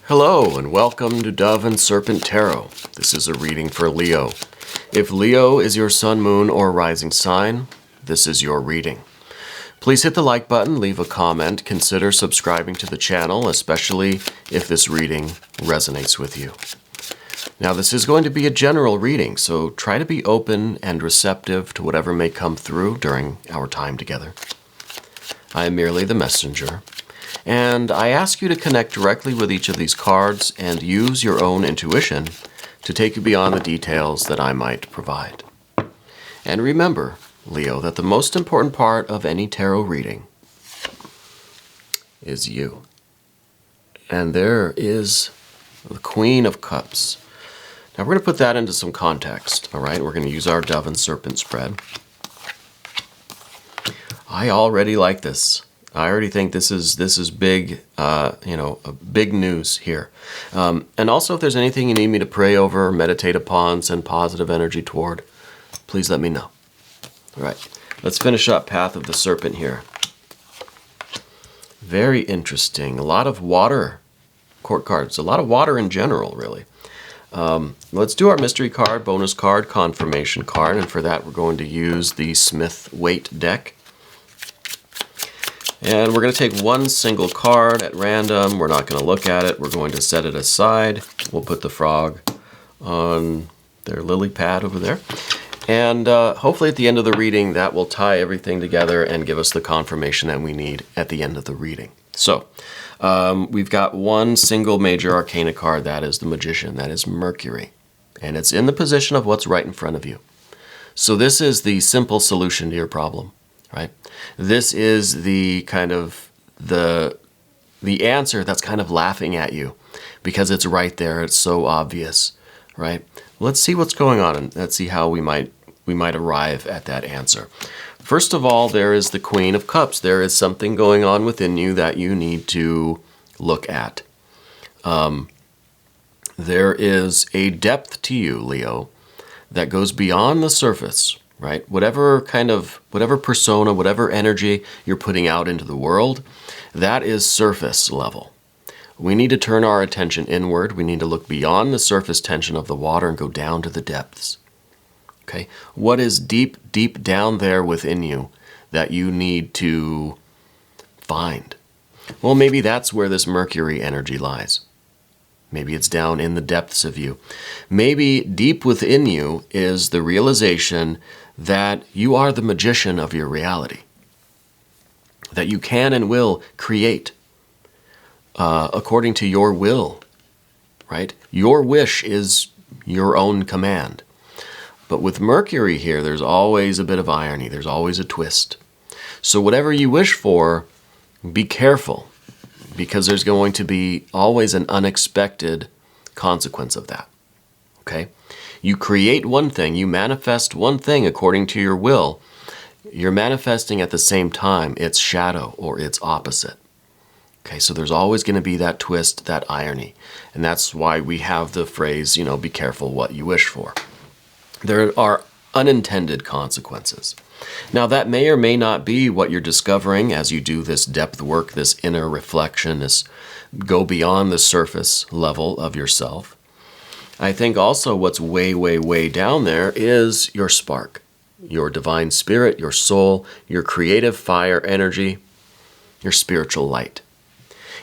Hello and welcome to Dove and Serpent Tarot. This is a reading for Leo. If Leo is your sun, moon, or rising sign, this is your reading. Please hit the like button, leave a comment, consider subscribing to the channel, especially if this reading resonates with you. Now, this is going to be a general reading, so try to be open and receptive to whatever may come through during our time together. I am merely the messenger, and I ask you to connect directly with each of these cards and use your own intuition to take you beyond the details that I might provide. And remember, Leo, that the most important part of any tarot reading is you. And there is the Queen of Cups. Now we're going to put that into some context, all right? We're going to use our Dove and Serpent spread. I already like this. I already think this is big, big news here. And also, if there's anything you need me to pray over, meditate upon, send positive energy toward, please let me know. All right, let's finish up Path of the Serpent here. Very interesting. A lot of water court cards. A lot of water in general, really. Let's do our mystery card, bonus card, confirmation card, and for that we're going to use the Smith Waite deck. And we're going to take one single card at random. We're not going to look at it. We're going to set it aside. We'll put the frog on their lily pad over there. And hopefully at the end of the reading, that will tie everything together and give us the confirmation that we need at the end of the reading. So we've got one single major arcana card. That is the Magician. That is Mercury. And it's in the position of what's right in front of you. So this is the simple solution to your problem, right? This is the kind of the answer that's kind of laughing at you because it's right there. It's so obvious, right? Let's see what's going on and let's see how we might arrive at that answer. First of all, there is the Queen of Cups. There is something going on within you that you need to look at. There is a depth to you, Leo, that goes beyond the surface, right? Whatever persona, whatever energy you're putting out into the world, that is surface level. We need to turn our attention inward. We need to look beyond the surface tension of the water and go down to the depths. Okay? What is deep, deep down there within you that you need to find? Well, maybe that's where this Mercury energy lies. Maybe it's down in the depths of you. Maybe deep within you is the realization that you are the magician of your reality. That you can and will create according to your will, right? Your wish is your own command. But with Mercury here, there's always a bit of irony. There's always a twist. So whatever you wish for, be careful, because there's going to be always an unexpected consequence of that, okay? You create one thing, you manifest one thing according to your will. You're manifesting at the same time its shadow or its opposite. Okay, so there's always going to be that twist, that irony. And that's why we have the phrase, be careful what you wish for. There are unintended consequences. Now, that may or may not be what you're discovering as you do this depth work, this inner reflection, this go beyond the surface level of yourself. I think also what's way, way, way down there is your spark, your divine spirit, your soul, your creative fire energy, your spiritual light.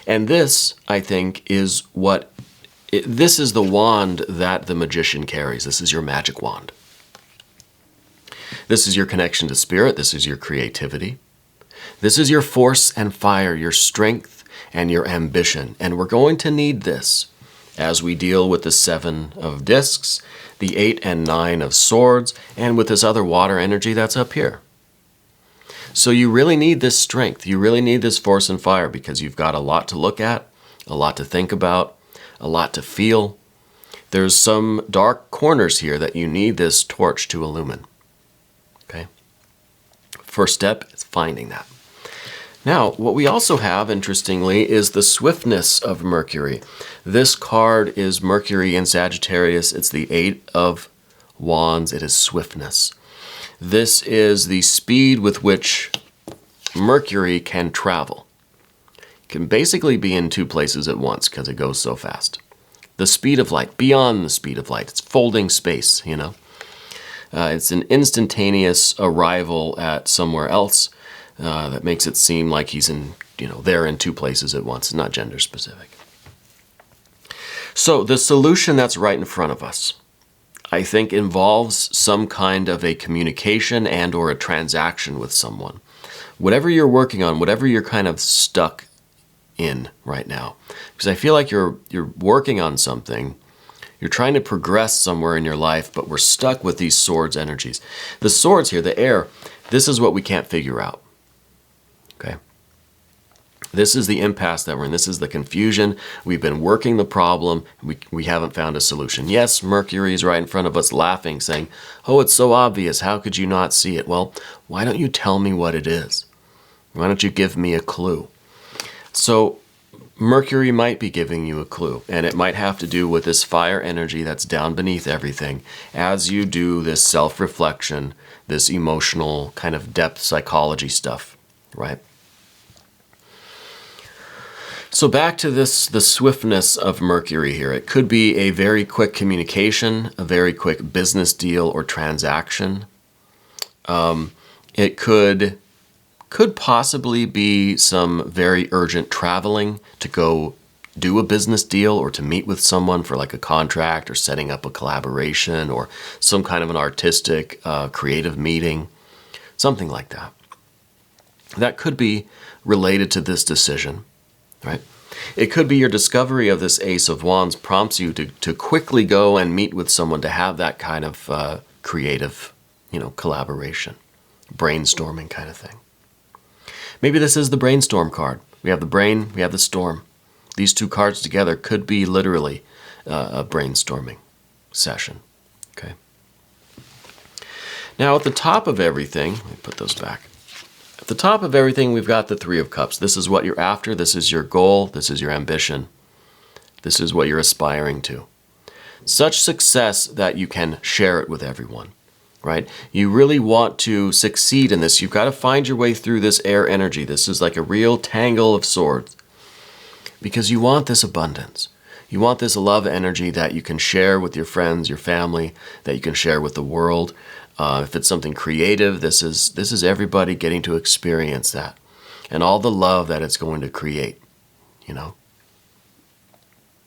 And this, I think, is this is the wand that the magician carries. This is your magic wand. This is your connection to spirit. This is your creativity. This is your force and fire, your strength and your ambition. And we're going to need this as we deal with the 7 of discs, the 8 and 9 of swords, and with this other water energy that's up here. So you really need this strength. You really need this force and fire because you've got a lot to look at, a lot to think about, a lot to feel. There's some dark corners here that you need this torch to illumine. Okay? First step is finding that. Now, what we also have, interestingly, is the swiftness of Mercury. This card is Mercury in Sagittarius. It's the 8 of Wands. It is swiftness. This is the speed with which Mercury can travel. can basically be in two places at once because it goes so fast. The speed of light, beyond the speed of light. It's folding space, you know. It's an instantaneous arrival at somewhere else that makes it seem like he's in, there in two places at once. It's not gender specific. So the solution that's right in front of us, I think, involves some kind of a communication and or a transaction with someone. Whatever you're working on, whatever you're kind of stuck in right now. Because I feel like you're working on something, you're trying to progress somewhere in your life, but we're stuck with these swords energies. The swords here, the air, this is what we can't figure out. Okay? This is the impasse that we're in. This is the confusion. We've been working the problem. We haven't found a solution. Yes, Mercury is right in front of us laughing, saying, oh, it's so obvious. How could you not see it? Well, why don't you tell me what it is? Why don't you give me a clue? So Mercury might be giving you a clue, and it might have to do with this fire energy that's down beneath everything as you do this self-reflection, this emotional kind of depth psychology stuff, right? So back to the swiftness of Mercury here. It could be a very quick communication, a very quick business deal or transaction. It could possibly be some very urgent traveling to go do a business deal or to meet with someone for like a contract or setting up a collaboration or some kind of an artistic, creative meeting, something like that. That could be related to this decision, right? It could be your discovery of this Ace of Wands prompts you to quickly go and meet with someone to have that kind of creative, collaboration, brainstorming kind of thing. Maybe this is the brainstorm card. We have the brain, we have the storm. These two cards together could be literally a brainstorming session. Okay. Now at the top of everything, let me put those back. At the top of everything, we've got the Three of Cups. This is what you're after. This is your goal. This is your ambition. This is what you're aspiring to. Such success that you can share it with everyone. Right? You really want to succeed in this. You've got to find your way through this air energy. This is like a real tangle of swords because you want this abundance. You want this love energy that you can share with your friends, your family, that you can share with the world. If it's something creative, this is everybody getting to experience that and all the love that it's going to create,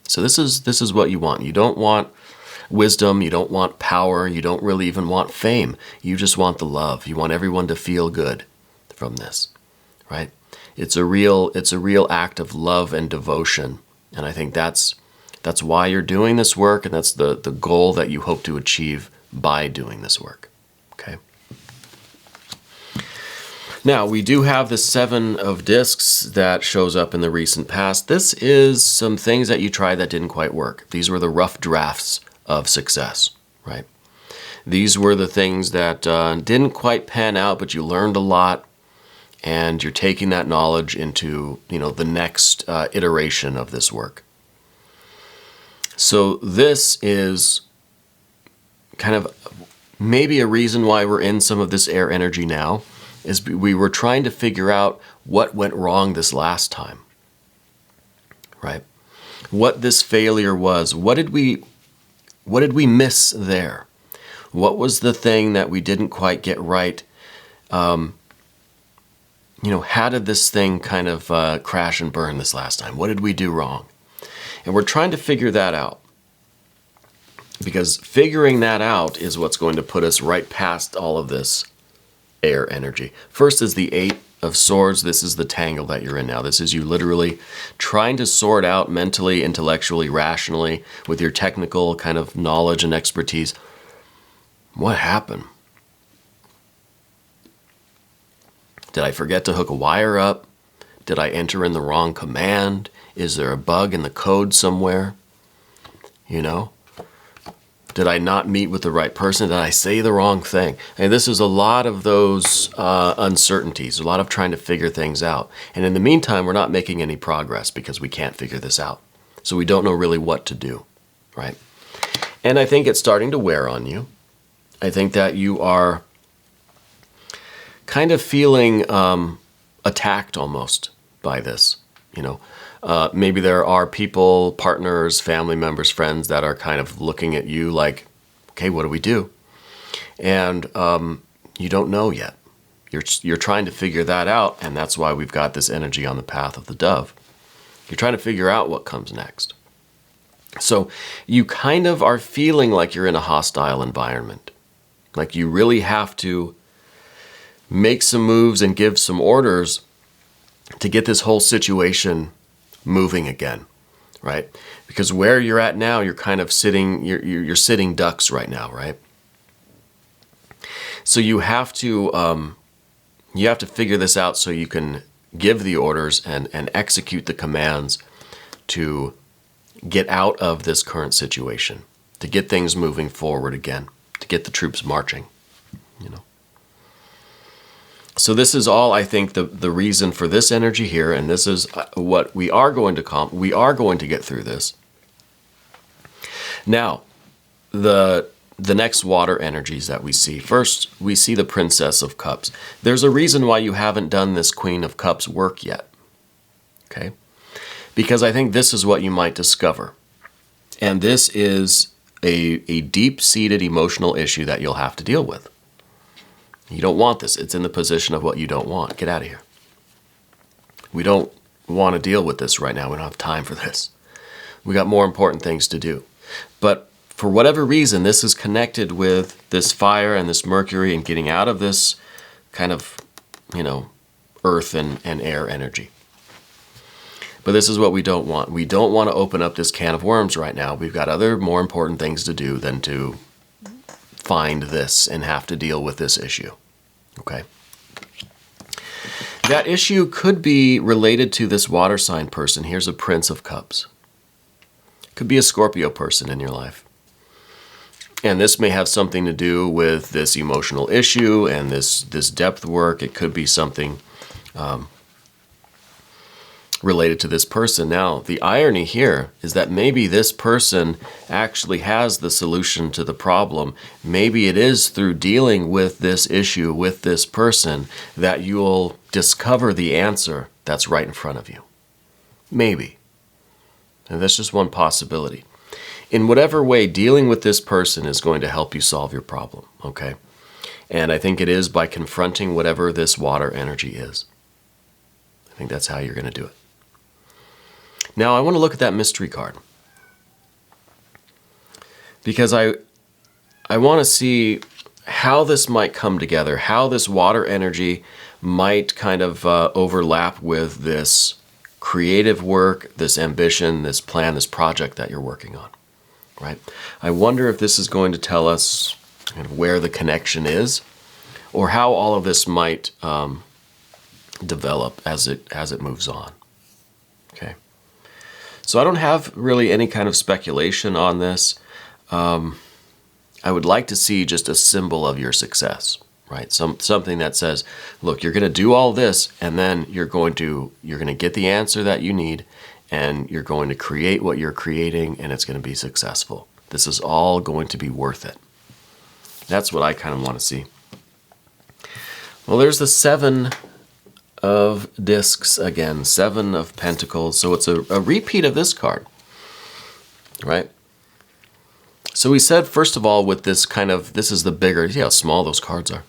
So this is what you want. You don't want wisdom, you don't want power, you don't really even want fame. You just want the love. You want everyone to feel good from this, right? It's a real act of love and devotion. And I think that's why you're doing this work, and that's the goal that you hope to achieve by doing this work. Okay. Now, we do have the Seven of Discs that shows up in the recent past. This is some things that you tried that didn't quite work. These were the rough drafts of success, right? These were the things that didn't quite pan out, but you learned a lot, and you're taking that knowledge into, the next iteration of this work. So this is kind of maybe a reason why we're in some of this air energy now, is we were trying to figure out what went wrong this last time, right? What this failure was. What did we miss there? What was the thing that we didn't quite get right? How did this thing kind of crash and burn this last time? What did we do wrong? And we're trying to figure that out. Because figuring that out is what's going to put us right past all of this air energy. First is the Eight of Swords. This is the tangle that you're in now. This is you literally trying to sort out mentally, intellectually, rationally, with your technical kind of knowledge and expertise. What happened? Did I forget to hook a wire up? Did I enter in the wrong command? Is there a bug in the code somewhere? Did I not meet with the right person? Did I say the wrong thing? And this is a lot of those uncertainties, a lot of trying to figure things out. And in the meantime, we're not making any progress because we can't figure this out. So we don't know really what to do, right? And I think it's starting to wear on you. I think that you are kind of feeling attacked almost by this. You know, maybe there are people, partners, family members, friends that are kind of looking at you like, okay, what do we do? And you don't know yet. You're trying to figure that out, and that's why we've got this energy on the path of the dove. You're trying to figure out what comes next. So you kind of are feeling like you're in a hostile environment. Like you really have to make some moves and give some orders to get this whole situation moving again, right? Because where you're at now, you're kind of sitting, you're sitting ducks right now, right? So you have to figure this out so you can give the orders and execute the commands to get out of this current situation, to get things moving forward again, to get the troops marching, you know. So this is all, I think, the reason for this energy here, and this is what we are going to get through this. Now, the next water energies that we see. First, we see the Princess of Cups. There's a reason why you haven't done this Queen of Cups work yet, okay? Because I think this is what you might discover. And this is a deep-seated emotional issue that you'll have to deal with. You don't want this. It's in the position of what you don't want. Get out of here. We don't want to deal with this right now. We don't have time for this. We got more important things to do. But for whatever reason, this is connected with this fire and this Mercury and getting out of this kind of, you know, earth and air energy. But this is what we don't want. We don't want to open up this can of worms right now. We've got other more important things to do than to find this and have to deal with this issue, okay? That issue could be related to this water sign person. Here's a Prince of Cups. Could be a Scorpio person in your life. And this may have something to do with this emotional issue and this depth work. It could be something related to this person. Now, the irony here is that maybe this person actually has the solution to the problem. Maybe it is through dealing with this issue with this person that you'll discover the answer that's right in front of you. Maybe. And that's just one possibility. In whatever way, dealing with this person is going to help you solve your problem, okay? And I think it is by confronting whatever this water energy is. I think that's how you're going to do it. Now, I want to look at that mystery card. Because I want to see how this might come together, how this water energy might kind of overlap with this creative work, this ambition, this plan, this project that you're working on, right? I wonder if this is going to tell us kind of where the connection is, or how all of this might develop as it moves on, okay? So I don't have really any kind of speculation on this. I would like to see just a symbol of your success, right? Something that says, look, you're going to do all this, and then you're going to get the answer that you need, and you're going to create what you're creating, and it's going to be successful. This is all going to be worth it. That's what I kind of want to see. Well, there's the 7 of discs again, 7 of pentacles. So it's a repeat of this card, right? So we said, first of all, with this kind of, this is the bigger, see how small those cards are.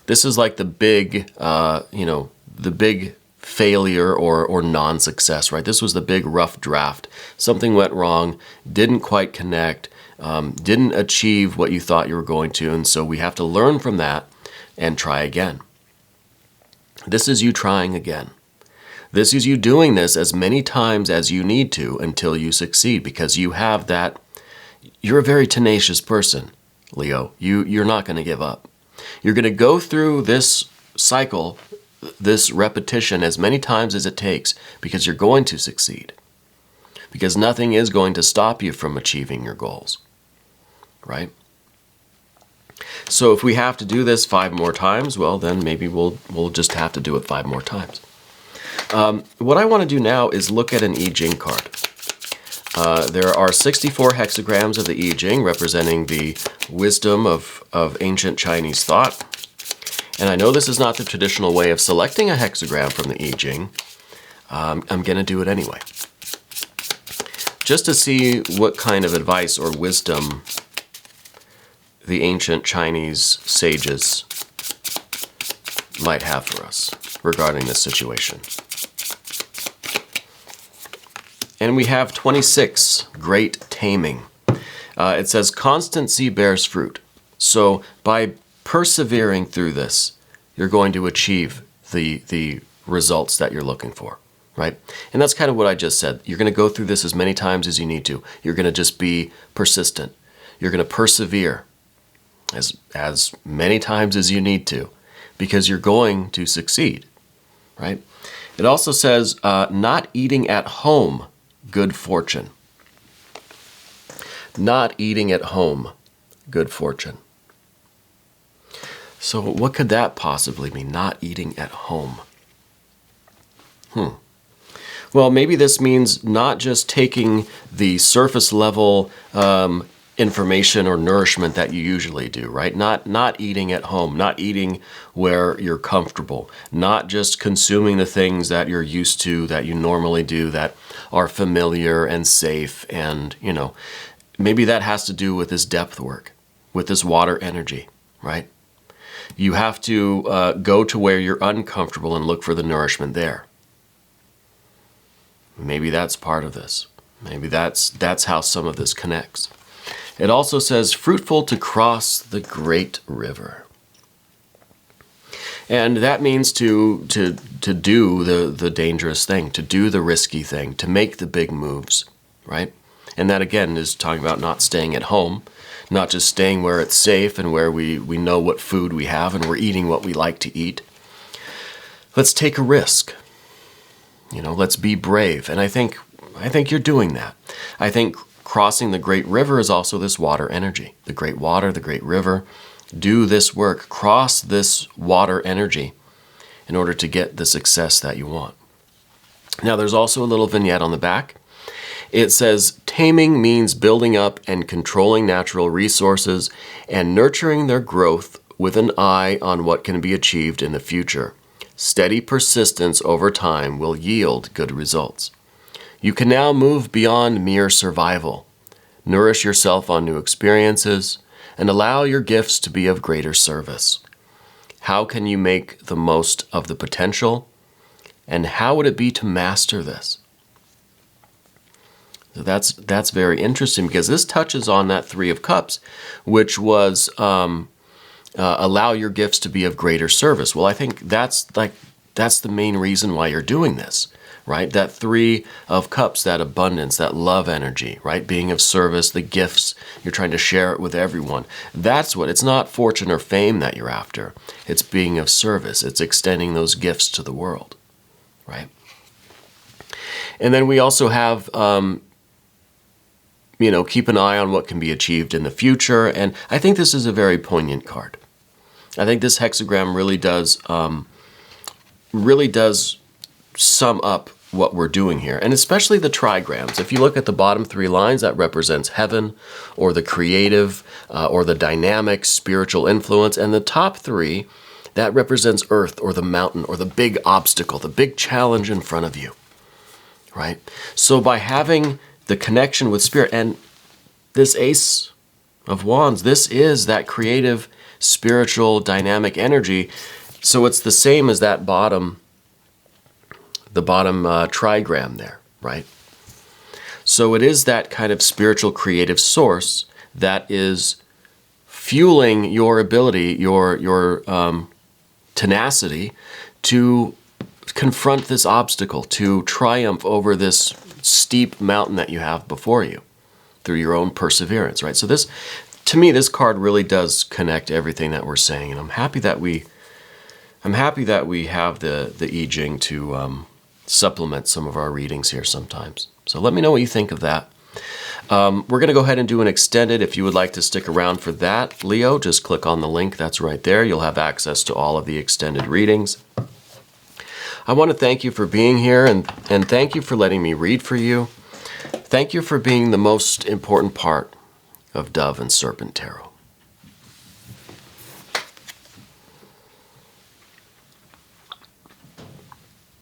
This is like the big, the big failure or non-success, right? This was the big rough draft. Something went wrong, didn't quite connect, didn't achieve what you thought you were going to, and so we have to learn from that and try again. This is you trying again. This is you doing this as many times as you need to until you succeed, because you have that, you're a very tenacious person, Leo. You're not going to give up. You're going to go through this cycle, this repetition as many times as it takes, because you're going to succeed. Because nothing is going to stop you from achieving your goals, right? So if we have to do this 5 more times, well, then maybe we'll just have to do it 5 more times. What I want to do now is look at an I Ching card. There are 64 hexagrams of the I Ching representing the wisdom of ancient Chinese thought. And I know this is not the traditional way of selecting a hexagram from the I Ching, I'm going to do it anyway. Just to see what kind of advice or wisdom the ancient Chinese sages might have for us regarding this situation. And we have 26, Great Taming. It says, constancy bears fruit. So by persevering through this, you're going to achieve the results that you're looking for, right? And that's kind of what I just said. You're going to go through this as many times as you need to. You're going to just be persistent. You're going to persevere as many times as you need to, because you're going to succeed, right? It also says, not eating at home, good fortune. Not eating at home, good fortune. So what could that possibly mean, not eating at home? Well, maybe this means not just taking the surface level information or nourishment that you usually do, right? Not eating at home, not eating where you're comfortable, not just consuming the things that you're used to, that you normally do, that are familiar and safe. And, maybe that has to do with this depth work, with this water energy, right? You have to go to where you're uncomfortable and look for the nourishment there. Maybe that's part of this. Maybe that's how some of this connects. It also says, fruitful to cross the great river. And that means to do the dangerous thing, to do the risky thing, to make the big moves, right? And that, again, is talking about not staying at home, not just staying where it's safe and where we know what food we have and we're eating what we like to eat. Let's take a risk. Let's be brave. And I think you're doing that. I think crossing the great river is also this water energy. The great water, the great river. Do this work. Cross this water energy in order to get the success that you want. Now, there's also a little vignette on the back. It says, taming means building up and controlling natural resources and nurturing their growth with an eye on what can be achieved in the future. Steady persistence over time will yield good results. You can now move beyond mere survival. Nourish yourself on new experiences and allow your gifts to be of greater service. How can you make the most of the potential? And how would it be to master this? So that's very interesting, because this touches on that Three of Cups, which was allow your gifts to be of greater service. Well, I think that's the main reason why you're doing this, right? That Three of Cups, that abundance, that love energy, right? Being of service, the gifts, you're trying to share it with everyone. That's what, it's not fortune or fame that you're after. It's being of service. It's extending those gifts to the world, right? And then we also have, keep an eye on what can be achieved in the future. And I think this is a very poignant card. I think this hexagram really does sum up what we're doing here, and especially the trigrams. If you look at the bottom three lines, that represents heaven, or the creative, or the dynamic spiritual influence, and the top three, that represents earth, or the mountain, or the big obstacle, the big challenge in front of you, right? So by having the connection with spirit, and this Ace of Wands, this is that creative, spiritual, dynamic energy. So it's the same as that bottom trigram there, right? So it is that kind of spiritual creative source that is fueling your ability, your tenacity to confront this obstacle, to triumph over this steep mountain that you have before you through your own perseverance, right? So this, to me, this card really does connect everything that we're saying, and I'm happy that we have the I Ching to supplement some of our readings here sometimes. So let me know what you think of that. We're going to go ahead and do an extended. If you would like to stick around for that, Leo, just click on the link that's right there. You'll have access to all of the extended readings. I want to thank you for being here, and thank you for letting me read for you. Thank you for being the most important part of Dove and Serpent Tarot.